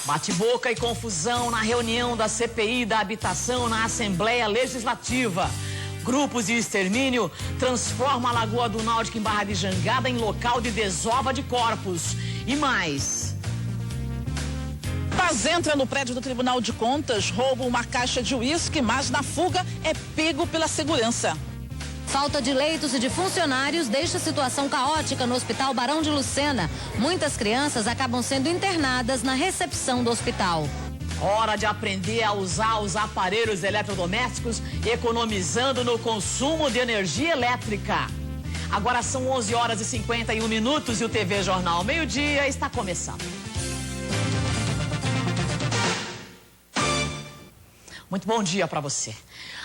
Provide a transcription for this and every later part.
Bate-boca e confusão na reunião da CPI da habitação na Assembleia Legislativa. Grupos de extermínio transformam a Lagoa do Náutico em Barra de Jangada em local de desova de corpos. E mais. Paz entra no prédio do Tribunal de Contas, rouba uma caixa de uísque, mas na fuga é pego pela segurança. Falta de leitos e de funcionários deixa a situação caótica no Hospital Barão de Lucena. Muitas crianças acabam sendo internadas na recepção do hospital. Hora de aprender a usar os aparelhos eletrodomésticos, economizando no consumo de energia elétrica. Agora são 11h51 e o TV Jornal Meio-Dia está começando. Muito bom dia para você.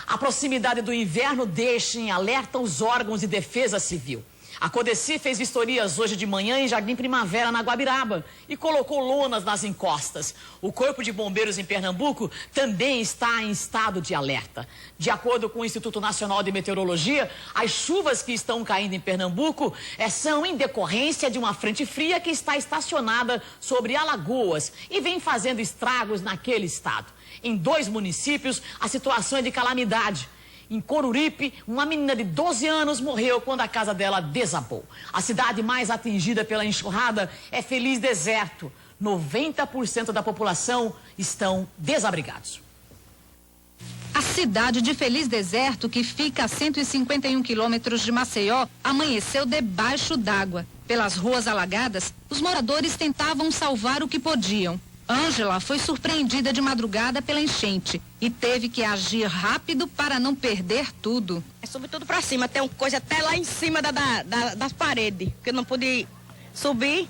A proximidade do inverno deixa em alerta os órgãos de defesa civil. A Codeci fez vistorias hoje de manhã em Jardim Primavera, na Guabiraba, e colocou lonas nas encostas. O Corpo de Bombeiros em Pernambuco também está em estado de alerta. De acordo com o Instituto Nacional de Meteorologia, as chuvas que estão caindo em Pernambuco são em decorrência de uma frente fria que está estacionada sobre Alagoas e vem fazendo estragos naquele estado. Em 2 municípios, a situação é de calamidade. Em Coruripe, uma menina de 12 anos morreu quando a casa dela desabou. A cidade mais atingida pela enxurrada é Feliz Deserto. 90% da população estão desabrigados. A cidade de Feliz Deserto, que fica a 151 quilômetros de Maceió, amanheceu debaixo d'água. Pelas ruas alagadas, os moradores tentavam salvar o que podiam. Ângela foi surpreendida de madrugada pela enchente e teve que agir rápido para não perder tudo. Subi tudo para cima, tem uma coisa até lá em cima das paredes, que eu não pude subir,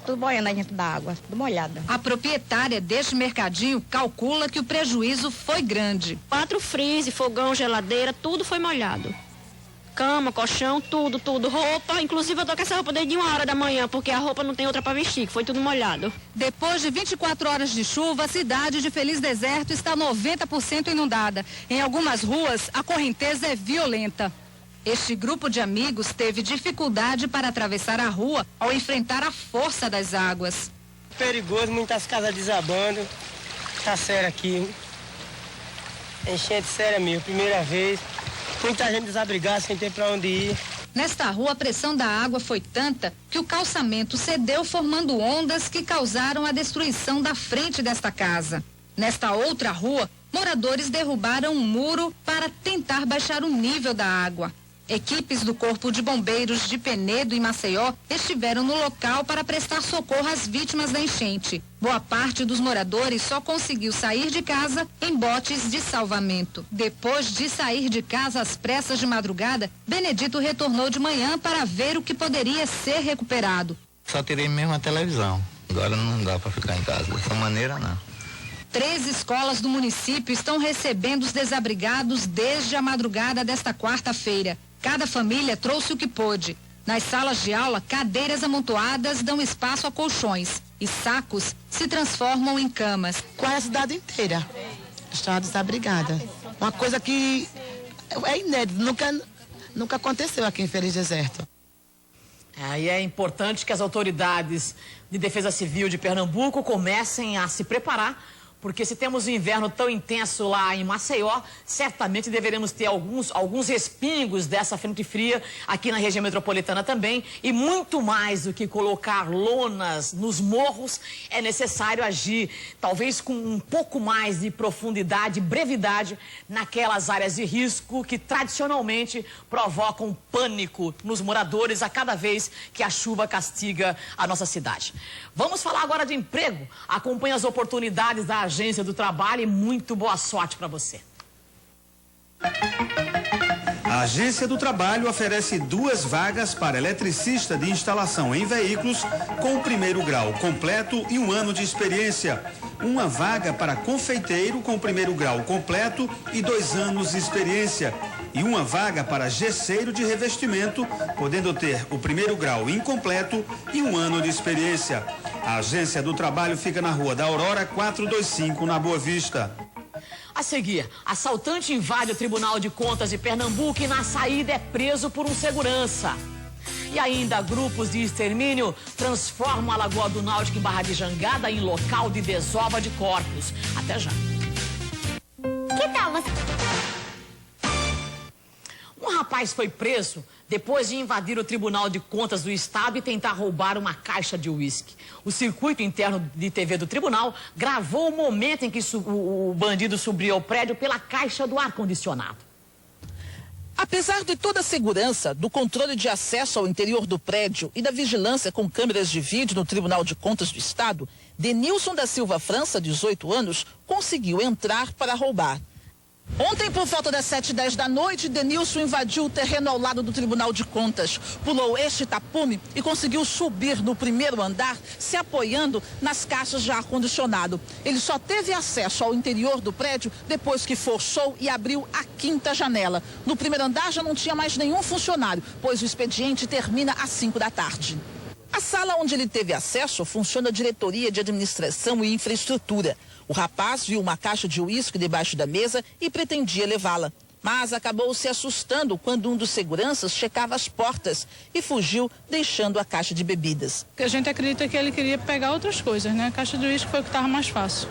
tudo boiando aí dentro da água, tudo molhada. A proprietária deste mercadinho calcula que o prejuízo foi grande. 4 freezer, fogão, geladeira, tudo foi molhado. Cama, colchão, tudo, roupa, inclusive eu tô com essa roupa desde 1h da manhã, porque a roupa não tem outra para vestir, que foi tudo molhado. Depois de 24 horas de chuva, a cidade de Feliz Deserto está 90% inundada. Em algumas ruas, a correnteza é violenta. Este grupo de amigos teve dificuldade para atravessar a rua ao enfrentar a força das águas. Perigoso, muitas casas desabando, tá sério aqui. Enchente séria mesmo, primeira vez. Muita gente desabrigada, sem ter para onde ir. Nesta rua, a pressão da água foi tanta que o calçamento cedeu, formando ondas que causaram a destruição da frente desta casa. Nesta outra rua, moradores derrubaram um muro para tentar baixar o nível da água. Equipes do Corpo de Bombeiros de Penedo e Maceió estiveram no local para prestar socorro às vítimas da enchente. Boa parte dos moradores só conseguiu sair de casa em botes de salvamento. Depois de sair de casa às pressas de madrugada, Benedito retornou de manhã para ver o que poderia ser recuperado. Só tirei mesmo a televisão. Agora não dá para ficar em casa. Dessa maneira, não. 3 escolas do município estão recebendo os desabrigados desde a madrugada desta quarta-feira. Cada família trouxe o que pôde. Nas salas de aula, cadeiras amontoadas dão espaço a colchões e sacos se transformam em camas. Quase a cidade inteira está desabrigada. Uma coisa que é inédita, nunca aconteceu aqui em Feliz Deserto. E é importante que as autoridades de defesa civil de Pernambuco comecem a se preparar, porque se temos um inverno tão intenso lá em Maceió, certamente deveremos ter alguns respingos dessa frente fria aqui na região metropolitana também. E muito mais do que colocar lonas nos morros, é necessário agir talvez com um pouco mais de profundidade, brevidade, naquelas áreas de risco que tradicionalmente provocam pânico nos moradores a cada vez que a chuva castiga a nossa cidade. Vamos falar agora de emprego. Acompanhe as oportunidades da Agência do Trabalho e muito boa sorte para você. A Agência do Trabalho oferece 2 vagas para eletricista de instalação em veículos com o 1º grau completo e 1 ano de experiência. Uma vaga para confeiteiro com o 1º grau completo e 2 anos de experiência. E uma vaga para gesseiro de revestimento, podendo ter o 1º grau incompleto e 1 ano de experiência. A Agência do Trabalho fica na Rua da Aurora, 425, na Boa Vista. A seguir, assaltante invade o Tribunal de Contas de Pernambuco e na saída é preso por um segurança. E ainda grupos de extermínio transformam a Lagoa do Náutico em Barra de Jangada em local de desova de corpos. Até já. Que tal você? Um rapaz foi preso depois de invadir o Tribunal de Contas do Estado e tentar roubar uma caixa de uísque. O circuito interno de TV do tribunal gravou o momento em que o bandido subiu ao prédio pela caixa do ar-condicionado. Apesar de toda a segurança, do controle de acesso ao interior do prédio e da vigilância com câmeras de vídeo no Tribunal de Contas do Estado, Denilson da Silva França, 18 anos, conseguiu entrar para roubar. Ontem, por volta das 7h10 da noite, Denilson invadiu o terreno ao lado do Tribunal de Contas, pulou este tapume e conseguiu subir no primeiro andar, se apoiando nas caixas de ar-condicionado. Ele só teve acesso ao interior do prédio depois que forçou e abriu a 5ª janela. No primeiro andar já não tinha mais nenhum funcionário, pois o expediente termina às 5 da tarde. A sala onde ele teve acesso funciona a Diretoria de Administração e Infraestrutura. O rapaz viu uma caixa de uísque debaixo da mesa e pretendia levá-la. Mas acabou se assustando quando um dos seguranças checava as portas e fugiu, deixando a caixa de bebidas. A gente acredita que ele queria pegar outras coisas, né? A caixa de uísque foi o que estava mais fácil.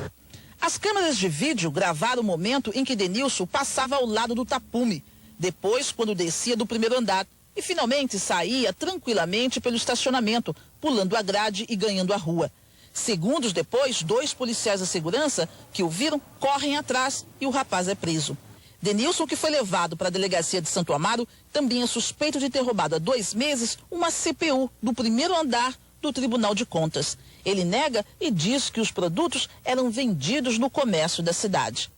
As câmeras de vídeo gravaram o momento em que Denilson passava ao lado do tapume. Depois, quando descia do primeiro andar. E finalmente saía tranquilamente pelo estacionamento, pulando a grade e ganhando a rua. Segundos depois, 2 policiais da segurança que o viram correm atrás e o rapaz é preso. Denilson, que foi levado para a delegacia de Santo Amaro, também é suspeito de ter roubado há 2 meses uma CPU do primeiro andar do Tribunal de Contas. Ele nega e diz que os produtos eram vendidos no comércio da cidade.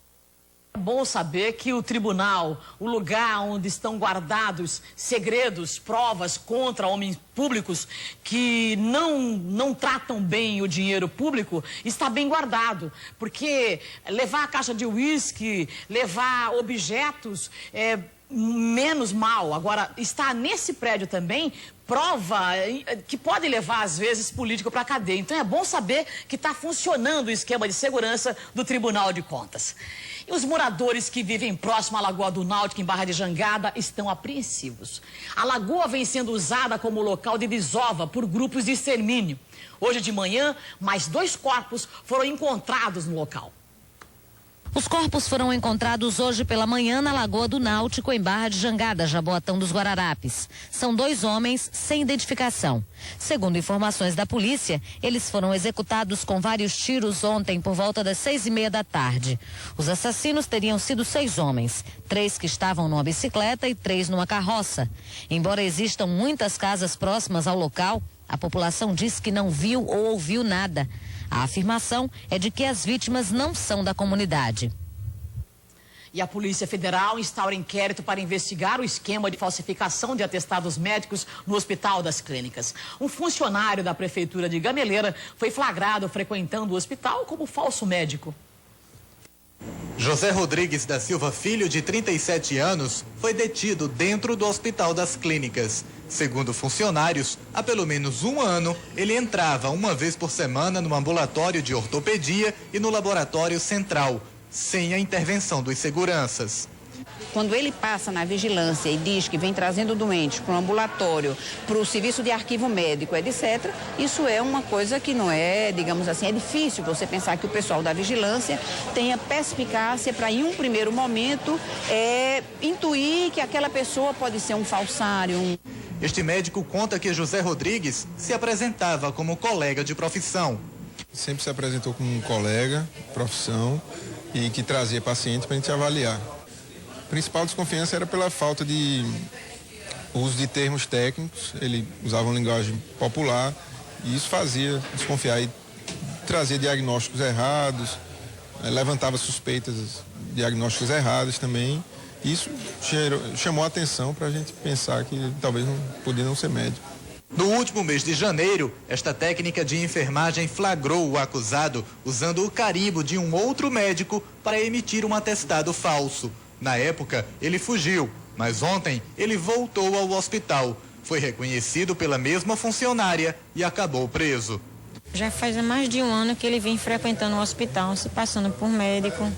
É bom saber que o tribunal, o lugar onde estão guardados segredos, provas contra homens públicos que não tratam bem o dinheiro público, está bem guardado. Porque levar a caixa de uísque, levar objetos é menos mal. Agora, estar nesse prédio também prova que pode levar, às vezes, político para a cadeia. Então, é bom saber que está funcionando o esquema de segurança do Tribunal de Contas. E os moradores que vivem próximo à Lagoa do Náutico, em Barra de Jangada, estão apreensivos. A lagoa vem sendo usada como local de desova por grupos de extermínio. Hoje de manhã, mais 2 corpos foram encontrados no local. Os corpos foram encontrados hoje pela manhã na Lagoa do Náutico, em Barra de Jangada, Jaboatão dos Guararapes. São 2 homens sem identificação. Segundo informações da polícia, eles foram executados com vários tiros ontem por volta das 6h30 da tarde. Os assassinos teriam sido 6 homens, 3 que estavam numa bicicleta e 3 numa carroça. Embora existam muitas casas próximas ao local, a população diz que não viu ou ouviu nada. A afirmação é de que as vítimas não são da comunidade. E a Polícia Federal instaura inquérito para investigar o esquema de falsificação de atestados médicos no Hospital das Clínicas. Um funcionário da Prefeitura de Gameleira foi flagrado frequentando o hospital como falso médico. José Rodrigues da Silva Filho, de 37 anos, foi detido dentro do Hospital das Clínicas. Segundo funcionários, há pelo menos 1 ano, ele entrava uma vez por semana no ambulatório de ortopedia e no laboratório central, sem a intervenção dos seguranças. Quando ele passa na vigilância e diz que vem trazendo doentes para o ambulatório, para o serviço de arquivo médico, etc., isso é uma coisa que não é, digamos assim, é difícil você pensar que o pessoal da vigilância tenha perspicácia para, em um primeiro momento, intuir que aquela pessoa pode ser um falsário. Este médico conta que José Rodrigues se apresentava como colega de profissão. Sempre se apresentou como um colega, profissão, e que trazia paciente para a gente avaliar. A principal desconfiança era pela falta de uso de termos técnicos, ele usava uma linguagem popular e isso fazia desconfiar e trazia diagnósticos errados, levantava suspeitas, diagnósticos errados também. Isso chamou a atenção para a gente pensar que talvez não podia não ser médico. No último mês de janeiro, esta técnica de enfermagem flagrou o acusado usando o carimbo de um outro médico para emitir um atestado falso. Na época, ele fugiu, mas ontem ele voltou ao hospital. Foi reconhecido pela mesma funcionária e acabou preso. Já faz mais de 1 ano que ele vem frequentando o hospital, se passando por médico,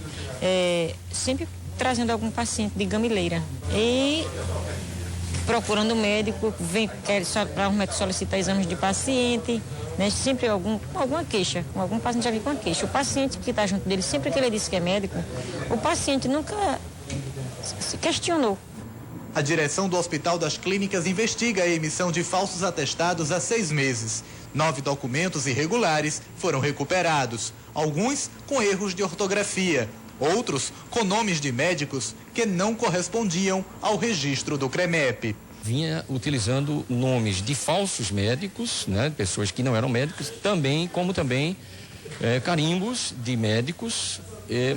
sempre trazendo algum paciente de Gameleira. E procurando o médico, vem, quer para o médico solicitar exames de paciente, né? Sempre alguma queixa, algum paciente já vem com uma queixa. O paciente que está junto dele, sempre que ele disse que é médico, o paciente nunca se questionou. A direção do Hospital das Clínicas investiga a emissão de falsos atestados há 6 meses. 9 documentos irregulares foram recuperados, alguns com erros de ortografia, outros com nomes de médicos que não correspondiam ao registro do CREMEP. Vinha utilizando nomes de falsos médicos, né, pessoas que não eram médicos, como também carimbos de médicos,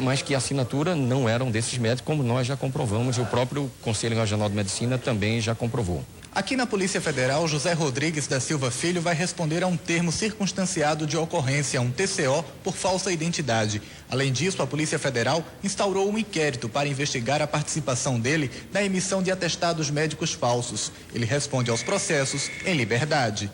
mas que a assinatura não eram desses médicos, como nós já comprovamos, e o próprio Conselho Regional de Medicina também já comprovou. Aqui na Polícia Federal, José Rodrigues da Silva Filho vai responder a um termo circunstanciado de ocorrência, um TCO, por falsa identidade. Além disso, a Polícia Federal instaurou um inquérito para investigar a participação dele na emissão de atestados médicos falsos. Ele responde aos processos em liberdade.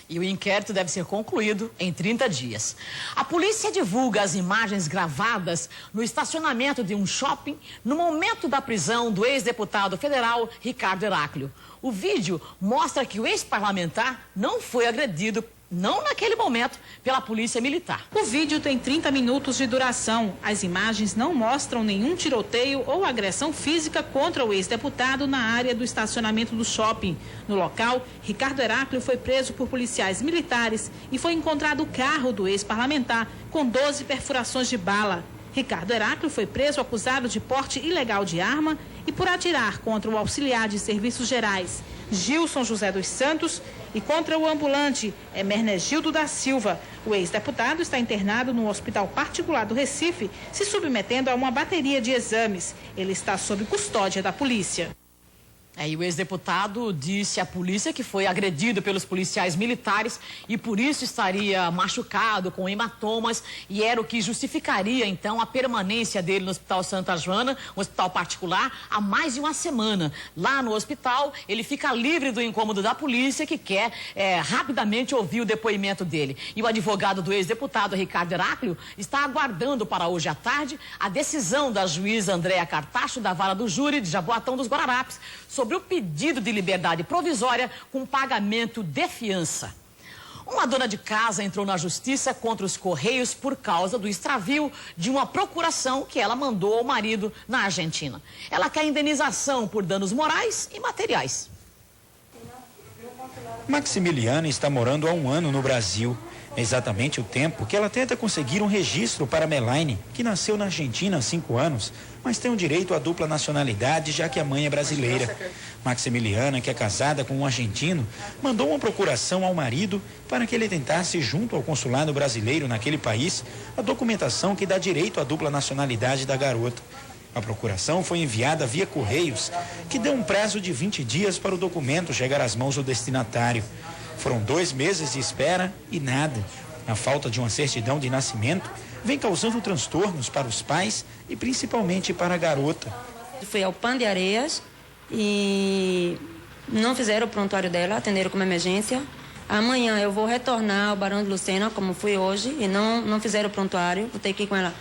E o inquérito deve ser concluído em 30 dias. A polícia divulga as imagens gravadas no estacionamento de um shopping no momento da prisão do ex-deputado federal Ricardo Heráclio. O vídeo mostra que o ex-parlamentar não foi agredido, não naquele momento, pela polícia militar. O vídeo tem 30 minutos de duração. As imagens não mostram nenhum tiroteio ou agressão física contra o ex-deputado na área do estacionamento do shopping. No local, Ricardo Heráclio foi preso por policiais militares e foi encontrado o carro do ex-parlamentar com 12 perfurações de bala. Ricardo Heráclio foi preso acusado de porte ilegal de arma e por atirar contra o auxiliar de serviços gerais, Gilson José dos Santos, e contra o ambulante Hermenegildo da Silva. O ex-deputado está internado no hospital particular do Recife, se submetendo a uma bateria de exames. Ele está sob custódia da polícia. E o ex-deputado disse à polícia que foi agredido pelos policiais militares e por isso estaria machucado, com hematomas, e era o que justificaria, então, a permanência dele no Hospital Santa Joana, um hospital particular, há mais de uma semana. Lá no hospital, ele fica livre do incômodo da polícia, que quer rapidamente ouvir o depoimento dele. E o advogado do ex-deputado, Ricardo Heráclio, está aguardando para hoje à tarde a decisão da juíza Andréa Cartacho, da Vara do Júri de Jaboatão dos Guararapes, sobre o pedido de liberdade provisória com pagamento de fiança. Uma dona de casa entrou na justiça contra os Correios por causa do extravio de uma procuração que ela mandou ao marido na Argentina. Ela quer indenização por danos morais e materiais. Maximiliana está morando há 1 ano no Brasil. É exatamente o tempo que ela tenta conseguir um registro para Melaine, que nasceu na Argentina há 5 anos, mas tem o direito à dupla nacionalidade, já que a mãe é brasileira. Maximiliana, que é casada com um argentino, mandou uma procuração ao marido para que ele tentasse, junto ao consulado brasileiro naquele país, a documentação que dá direito à dupla nacionalidade da garota. A procuração foi enviada via Correios, que deu um prazo de 20 dias para o documento chegar às mãos do destinatário. Foram 2 meses de espera e nada. A falta de uma certidão de nascimento vem causando transtornos para os pais e principalmente para a garota. Fui ao Pan de Areias e não fizeram o prontuário dela, atenderam como emergência. Amanhã eu vou retornar ao Barão de Lucena, como fui hoje, e não fizeram o prontuário. Vou ter que ir com ela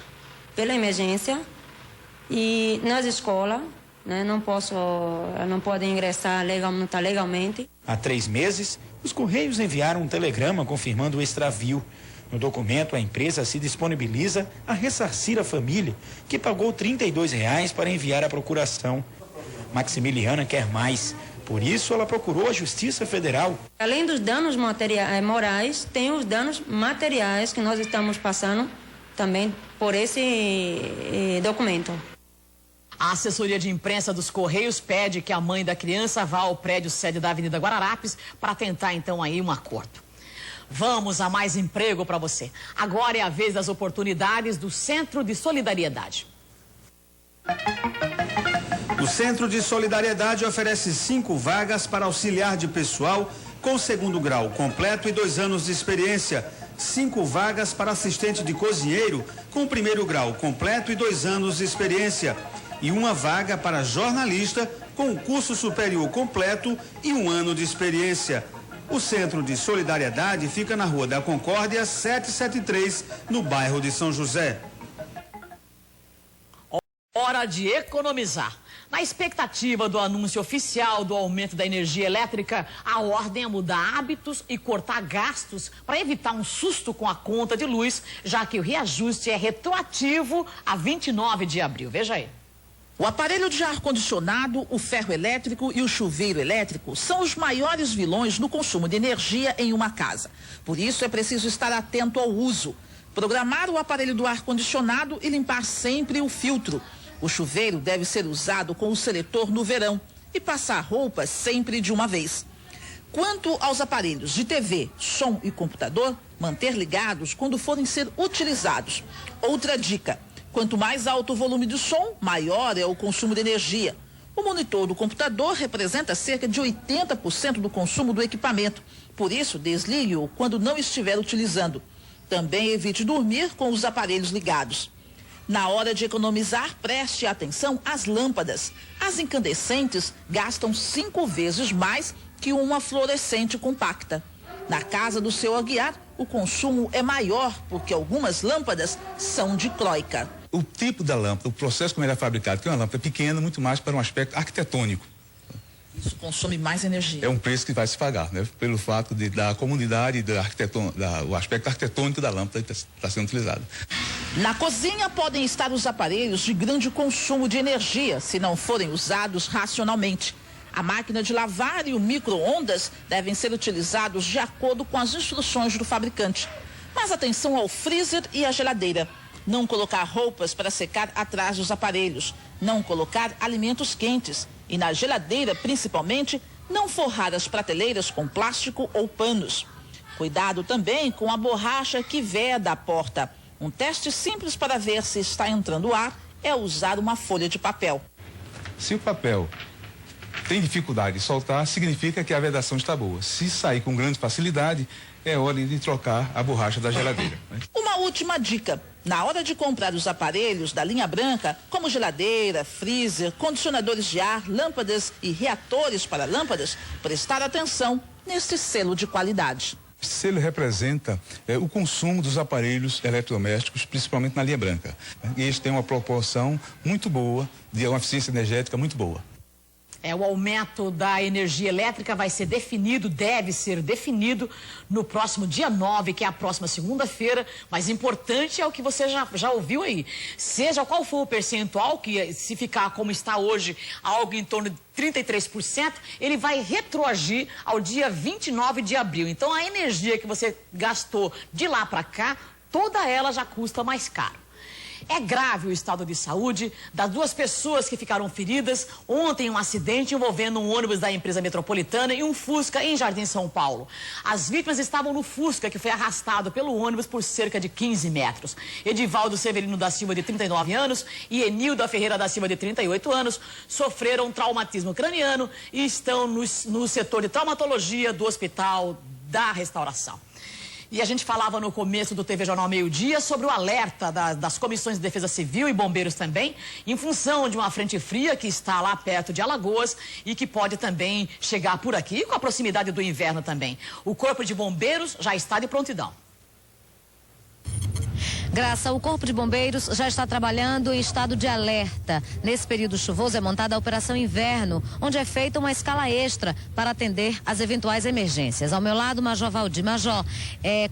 pela emergência. E nas escolas, né, não podem ingressar não está legalmente. Há 3 meses, os Correios enviaram um telegrama confirmando o extravio. No documento, a empresa se disponibiliza a ressarcir a família, que pagou R$ 32 para enviar a procuração. Maximiliana quer mais. Por isso, ela procurou a Justiça Federal. Além dos danos morais, tem os danos materiais que nós estamos passando também por esse documento. A assessoria de imprensa dos Correios pede que a mãe da criança vá ao prédio sede da Avenida Guararapes para tentar, então, aí um acordo. Vamos a mais emprego para você. Agora é a vez das oportunidades do Centro de Solidariedade. O Centro de Solidariedade oferece 5 vagas para auxiliar de pessoal com 2º grau completo e 2 anos de experiência. 5 vagas para assistente de cozinheiro com 1º grau completo e 2 anos de experiência. E 1 vaga para jornalista com curso superior completo e 1 ano de experiência. O Centro de Solidariedade fica na Rua da Concórdia, 773, no bairro de São José. Hora de economizar. Na expectativa do anúncio oficial do aumento da energia elétrica, a ordem é mudar hábitos e cortar gastos para evitar um susto com a conta de luz, já que o reajuste é retroativo a 29 de abril. Veja aí. O aparelho de ar-condicionado, o ferro elétrico e o chuveiro elétrico são os maiores vilões no consumo de energia em uma casa. Por isso, é preciso estar atento ao uso. Programar o aparelho do ar-condicionado e limpar sempre o filtro. O chuveiro deve ser usado com o seletor no verão e passar roupas sempre de uma vez. Quanto aos aparelhos de TV, som e computador, manter ligados quando forem ser utilizados. Outra dica: quanto mais alto o volume de som, maior é o consumo de energia. O monitor do computador representa cerca de 80% do consumo do equipamento. Por isso, desligue-o quando não estiver utilizando. Também evite dormir com os aparelhos ligados. Na hora de economizar, preste atenção às lâmpadas. As incandescentes gastam 5 vezes mais que uma fluorescente compacta. Na casa do seu Aguiar, o consumo é maior porque algumas lâmpadas são diclóica. O tipo da lâmpada, o processo como ele é fabricado, que é uma lâmpada pequena, muito mais para um aspecto arquitetônico. Isso consome mais energia. É um preço que vai se pagar, né? Pelo fato da comunidade, o aspecto arquitetônico da lâmpada que está sendo utilizado. Na cozinha podem estar os aparelhos de grande consumo de energia, se não forem usados racionalmente. A máquina de lavar e o micro-ondas devem ser utilizados de acordo com as instruções do fabricante. Mas atenção ao freezer e à geladeira. Não colocar roupas para secar atrás dos aparelhos. Não colocar alimentos quentes. E na geladeira, principalmente, não forrar as prateleiras com plástico ou panos. Cuidado também com a borracha que veda a porta. Um teste simples para ver se está entrando ar é usar uma folha de papel. Se o papel tem dificuldade de soltar, significa que a vedação está boa. Se sair com grande facilidade, é hora de trocar a borracha da geladeira. Uma última dica: na hora de comprar os aparelhos da linha branca, como geladeira, freezer, condicionadores de ar, lâmpadas e reatores para lâmpadas, prestar atenção neste selo de qualidade. O selo representa o consumo dos aparelhos eletrodomésticos, principalmente na linha branca. E eles têm uma proporção muito boa, de uma eficiência energética muito boa. O aumento da energia elétrica vai ser definido, deve ser definido no próximo dia 9, que é a próxima segunda-feira. Mas importante é o que você já ouviu aí. Seja qual for o percentual, que se ficar como está hoje, algo em torno de 33%, ele vai retroagir ao dia 29 de abril. Então a energia que você gastou de lá para cá, toda ela já custa mais caro. É grave o estado de saúde das 2 pessoas que ficaram feridas ontem, um acidente envolvendo um ônibus da empresa metropolitana e um Fusca em Jardim São Paulo. As vítimas estavam no Fusca, que foi arrastado pelo ônibus por cerca de 15 metros. Edivaldo Severino da Silva, de 39 anos, e Enilda Ferreira da Silva, de 38 anos, sofreram traumatismo craniano e estão no setor de traumatologia do Hospital da Restauração. E a gente falava no começo do TV Jornal Meio Dia sobre o alerta das comissões de defesa civil e bombeiros também, em função de uma frente fria que está lá perto de Alagoas e que pode também chegar por aqui com a proximidade do inverno também. O Corpo de Bombeiros já está de prontidão. Graça, o Corpo de Bombeiros já está trabalhando em estado de alerta. Nesse período chuvoso é montada a Operação Inverno, onde é feita uma escala extra para atender às eventuais emergências. Ao meu lado, Major Valdir. Major,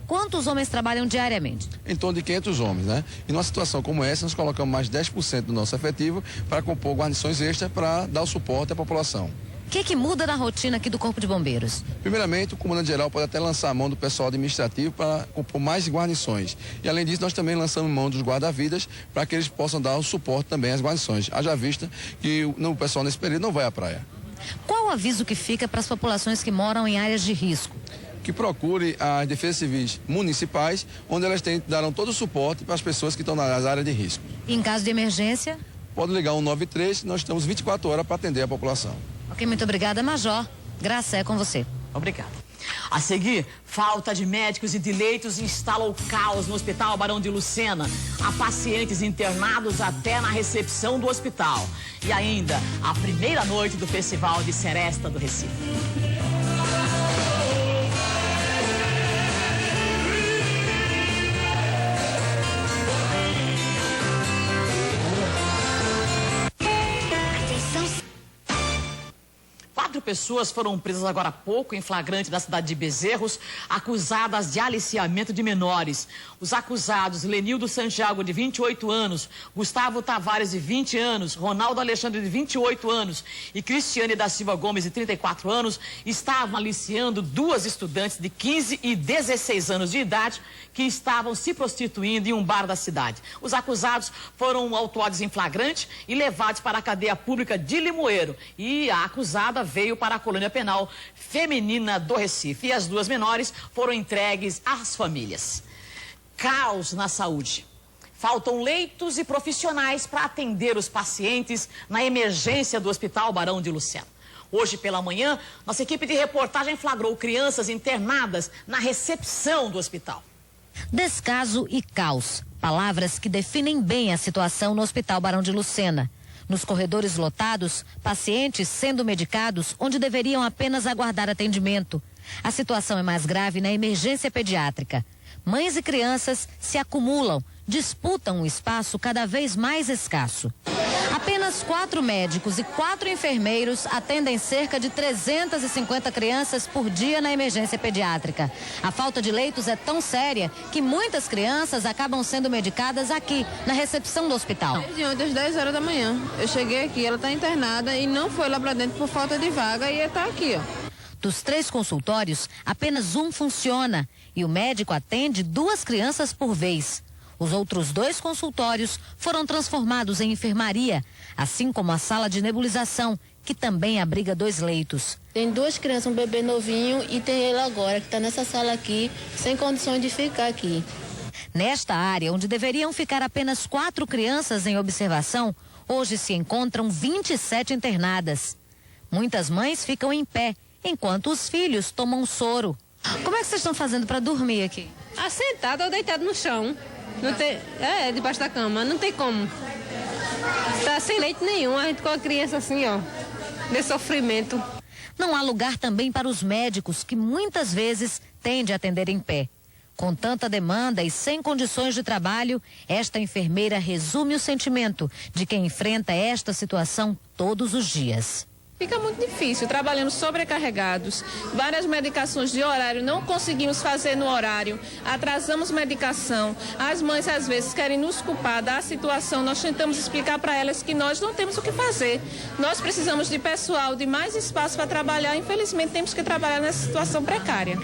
quantos homens trabalham diariamente? Em torno de 500 homens, né? E numa situação como essa, nós colocamos mais 10% do nosso efetivo para compor guarnições extras para dar o suporte à população. O que muda na rotina aqui do Corpo de Bombeiros? Primeiramente, o comandante-geral pode até lançar a mão do pessoal administrativo para compor mais guarnições. E além disso, nós também lançamos mão dos guarda-vidas para que eles possam dar o suporte também às guarnições. Haja vista que o pessoal nesse período não vai à praia. Qual o aviso que fica para as populações que moram em áreas de risco? Que procure as defesas civis municipais, onde elas darão todo o suporte para as pessoas que estão nas áreas de risco. E em caso de emergência? Pode ligar 193, nós estamos 24 horas para atender a população. Ok, muito obrigada, Major. Graça, é com você. Obrigado. A seguir, falta de médicos e de leitos instala o caos no Hospital Barão de Lucena. Há pacientes internados até na recepção do hospital. E ainda, a primeira noite do Festival de Seresta do Recife. pessoas foram presas agora há pouco em flagrante na cidade de Bezerros, acusadas de aliciamento de menores. Os acusados, Lenildo Santiago, de 28 anos, Gustavo Tavares, de 20 anos, Ronaldo Alexandre, de 28 anos e Cristiane da Silva Gomes, de 34 anos, estavam aliciando duas estudantes de 15 e 16 anos de idade que estavam se prostituindo em um bar da cidade. Os acusados foram autuados em flagrante e levados para a cadeia pública de Limoeiro. E a acusada veio para a colônia penal feminina do Recife. E as duas menores foram entregues às famílias. Caos na saúde. Faltam leitos e profissionais para atender os pacientes na emergência do Hospital Barão de Lucena. Hoje pela manhã, nossa equipe de reportagem flagrou crianças internadas na recepção do hospital. Descaso e caos, palavras que definem bem a situação no Hospital Barão de Lucena. Nos corredores lotados, pacientes sendo medicados onde deveriam apenas aguardar atendimento. A situação é mais grave na emergência pediátrica. Mães e crianças se acumulam, disputam um espaço cada vez mais escasso. Apenas 4 médicos e 4 enfermeiros atendem cerca de 350 crianças por dia na emergência pediátrica. A falta de leitos é tão séria que muitas crianças acabam sendo medicadas aqui, na recepção do hospital. Desde ontem às 10 horas da manhã. Eu cheguei aqui, ela está internada e não foi lá para dentro por falta de vaga e está aqui, ó. Dos 3 consultórios, apenas um funciona e o médico atende 2 crianças por vez. Os outros 2 consultórios foram transformados em enfermaria, assim como a sala de nebulização, que também abriga 2 leitos. Tem 2 crianças, um bebê novinho e tem ele agora, que está nessa sala aqui, sem condições de ficar aqui. Nesta área, onde deveriam ficar apenas 4 crianças em observação, hoje se encontram 27 internadas. Muitas mães ficam em pé, enquanto os filhos tomam soro. Como é que vocês estão fazendo para dormir aqui? Assentado ou deitado no chão. Não tem, debaixo da cama, não tem como. Tá sem leite nenhum, a gente com a criança assim, ó, de sofrimento. Não há lugar também para os médicos, que muitas vezes têm de atender em pé. Com tanta demanda e sem condições de trabalho, esta enfermeira resume o sentimento de quem enfrenta esta situação todos os dias. Fica muito difícil, trabalhando sobrecarregados, várias medicações de horário, não conseguimos fazer no horário, atrasamos medicação, as mães às vezes querem nos culpar da situação, nós tentamos explicar para elas que nós não temos o que fazer, nós precisamos de pessoal, de mais espaço para trabalhar, infelizmente temos que trabalhar nessa situação precária.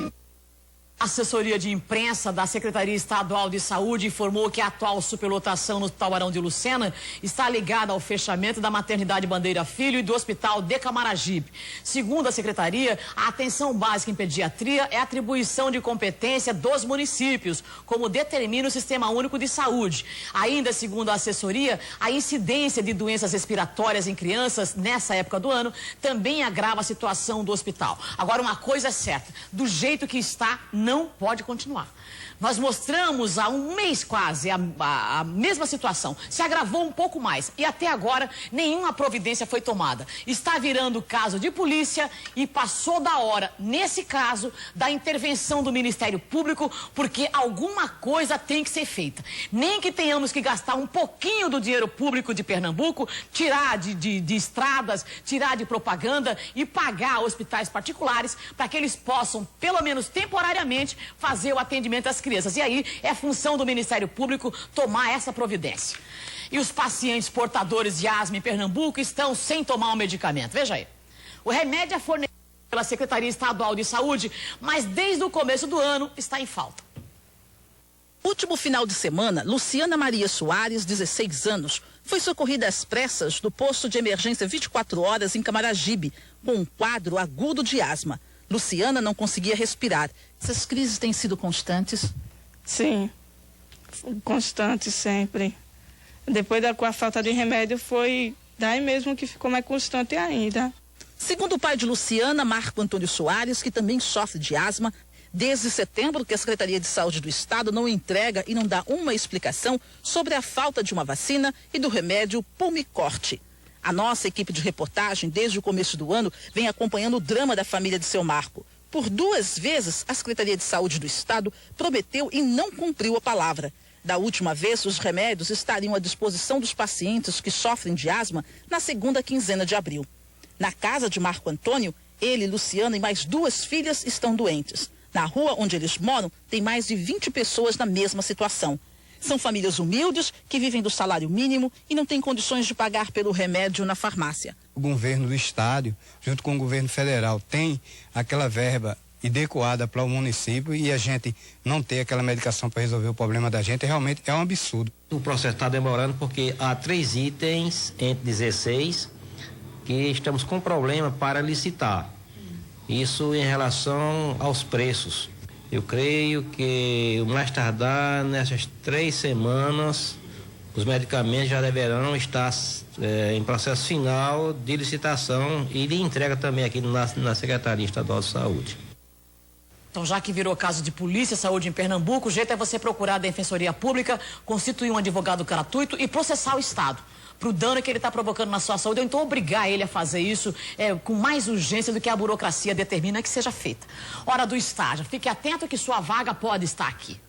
A assessoria de imprensa da Secretaria Estadual de Saúde informou que a atual superlotação no Hospital Barão de Lucena está ligada ao fechamento da maternidade Bandeira Filho e do Hospital de Camaragibe. Segundo a Secretaria, a atenção básica em pediatria é atribuição de competência dos municípios, como determina o Sistema Único de Saúde. Ainda, segundo a assessoria, a incidência de doenças respiratórias em crianças nessa época do ano também agrava a situação do hospital. Agora, uma coisa é certa, do jeito que está, não pode continuar. Nós mostramos há um mês quase a mesma situação. Se agravou um pouco mais e até agora nenhuma providência foi tomada. Está virando caso de polícia e passou da hora, nesse caso, da intervenção do Ministério Público, porque alguma coisa tem que ser feita. Nem que tenhamos que gastar um pouquinho do dinheiro público de Pernambuco, tirar de estradas, tirar de propaganda e pagar hospitais particulares para que eles possam, pelo menos temporariamente, fazer o atendimento às crianças. E aí é função do Ministério Público tomar essa providência. E os pacientes portadores de asma em Pernambuco estão sem tomar o medicamento. Veja aí. O remédio é fornecido pela Secretaria Estadual de Saúde, mas desde o começo do ano está em falta. Último final de semana, Luciana Maria Soares, 16 anos, foi socorrida às pressas do posto de emergência 24 horas em Camaragibe, com um quadro agudo de asma. Luciana não conseguia respirar. Essas crises têm sido constantes? Sim, constante sempre. Depois com a falta de remédio foi daí mesmo que ficou mais constante ainda. Segundo o pai de Luciana, Marco Antônio Soares, que também sofre de asma, desde setembro que a Secretaria de Saúde do Estado não entrega e não dá uma explicação sobre a falta de uma vacina e do remédio Pulmicort. A nossa equipe de reportagem, desde o começo do ano, vem acompanhando o drama da família de seu Marco. Por 2 vezes, a Secretaria de Saúde do Estado prometeu e não cumpriu a palavra. Da última vez, os remédios estariam à disposição dos pacientes que sofrem de asma na segunda quinzena de abril. Na casa de Marco Antônio, Ele, Luciana e mais 2 filhas estão doentes. Na rua onde eles moram, tem mais de 20 pessoas na mesma situação. São famílias humildes que vivem do salário mínimo e não têm condições de pagar pelo remédio na farmácia. O governo do estado, junto com o governo federal, tem aquela verba adequada para o município e a gente não ter aquela medicação para resolver o problema da gente realmente é um absurdo. O processo está demorando porque há 3 itens entre 16 que estamos com problema para licitar. Isso em relação aos preços. Eu creio que o mais tardar nessas 3 semanas os medicamentos já deverão estar em processo final de licitação e de entrega também aqui na Secretaria Estadual de Saúde. Então, já que virou caso de polícia, saúde em Pernambuco, o jeito é você procurar a Defensoria Pública, constituir um advogado gratuito e processar o Estado para o dano que ele está provocando na sua saúde, ou então obrigar ele a fazer isso com mais urgência do que a burocracia determina que seja feita. Hora do estágio. Fique atento que sua vaga pode estar aqui.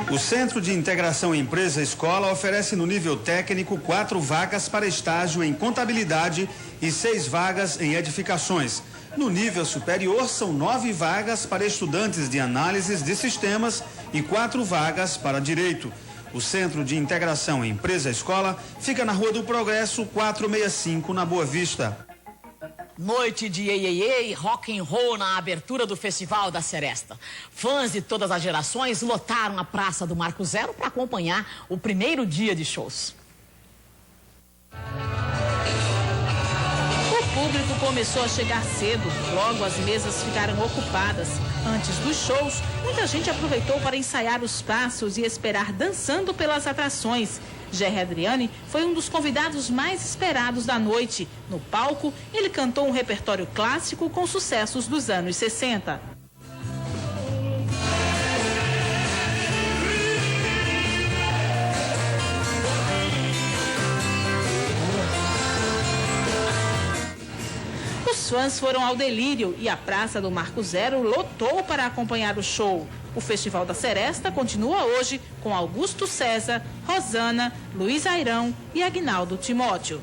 O Centro de Integração Empresa-Escola oferece no nível técnico 4 vagas para estágio em contabilidade e 6 vagas em edificações. No nível superior, são 9 vagas para estudantes de análises de sistemas e 4 vagas para direito. O Centro de Integração Empresa-Escola fica na Rua do Progresso, 465, na Boa Vista. Noite de iê, rock and roll na abertura do Festival da Seresta. Fãs de todas as gerações lotaram a Praça do Marco Zero para acompanhar o primeiro dia de shows. O público começou a chegar cedo, logo as mesas ficaram ocupadas. Antes dos shows, muita gente aproveitou para ensaiar os passos e esperar dançando pelas atrações. Gerry Adriani foi um dos convidados mais esperados da noite. No palco, ele cantou um repertório clássico com sucessos dos anos 60. Os fãs foram ao delírio e a Praça do Marco Zero lotou para acompanhar o show. O Festival da Seresta continua hoje com Augusto César, Rosana, Luiz Airão e Aguinaldo Timóteo.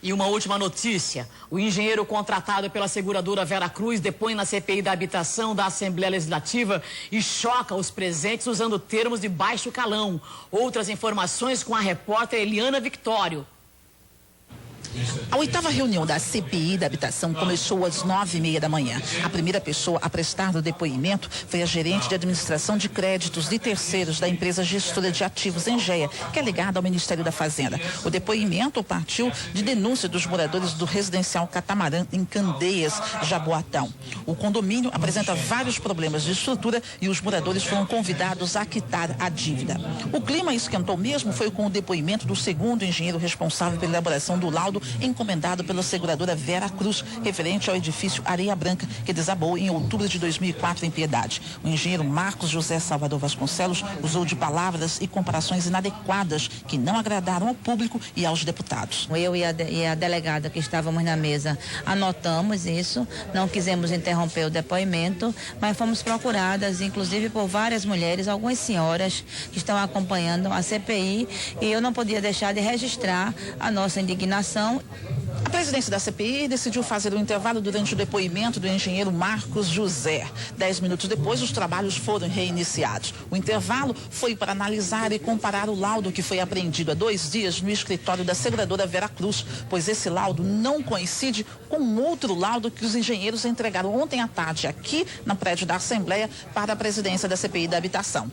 E uma última notícia. O engenheiro contratado pela seguradora Vera Cruz depõe na CPI da habitação da Assembleia Legislativa e choca os presentes usando termos de baixo calão. Outras informações com a repórter Eliana Victório. A 8ª reunião da CPI da habitação começou às 9h30 da manhã. A primeira pessoa a prestar o depoimento foi a gerente de administração de créditos de terceiros da empresa gestora de ativos Engea, que é ligada ao Ministério da Fazenda. O depoimento partiu de denúncia dos moradores do residencial Catamarã, em Candeias, Jaboatão. O condomínio apresenta vários problemas de estrutura e os moradores foram convidados a quitar a dívida. O clima esquentou mesmo foi com o depoimento do segundo engenheiro responsável pela elaboração do laudo encomendado pela seguradora Vera Cruz, referente ao edifício Areia Branca, que desabou em outubro de 2004 em Piedade. O engenheiro Marcos José Salvador Vasconcelos usou de palavras e comparações inadequadas que não agradaram ao público e aos deputados. Eu e a delegada que estávamos na mesa anotamos isso, não quisemos interromper o depoimento, mas fomos procuradas, inclusive por várias mulheres, algumas senhoras que estão acompanhando a CPI, e eu não podia deixar de registrar a nossa indignação. A presidência da CPI decidiu fazer um intervalo durante o depoimento do engenheiro Marcos José. 10 minutos depois, os trabalhos foram reiniciados. O intervalo foi para analisar e comparar o laudo que foi apreendido há 2 dias no escritório da seguradora Vera Cruz, pois esse laudo não coincide com outro laudo que os engenheiros entregaram ontem à tarde aqui no prédio da Assembleia para a presidência da CPI da habitação.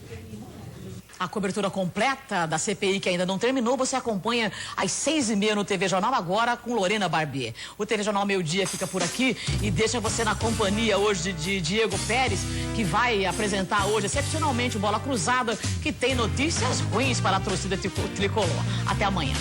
A cobertura completa da CPI, que ainda não terminou, você acompanha às 6h30 no TV Jornal Agora com Lorena Barbier. O TV Jornal Meio Dia fica por aqui e deixa você na companhia hoje de Diego Pérez, que vai apresentar hoje, excepcionalmente, o Bola Cruzada, que tem notícias ruins para a torcida tricolor. Até amanhã.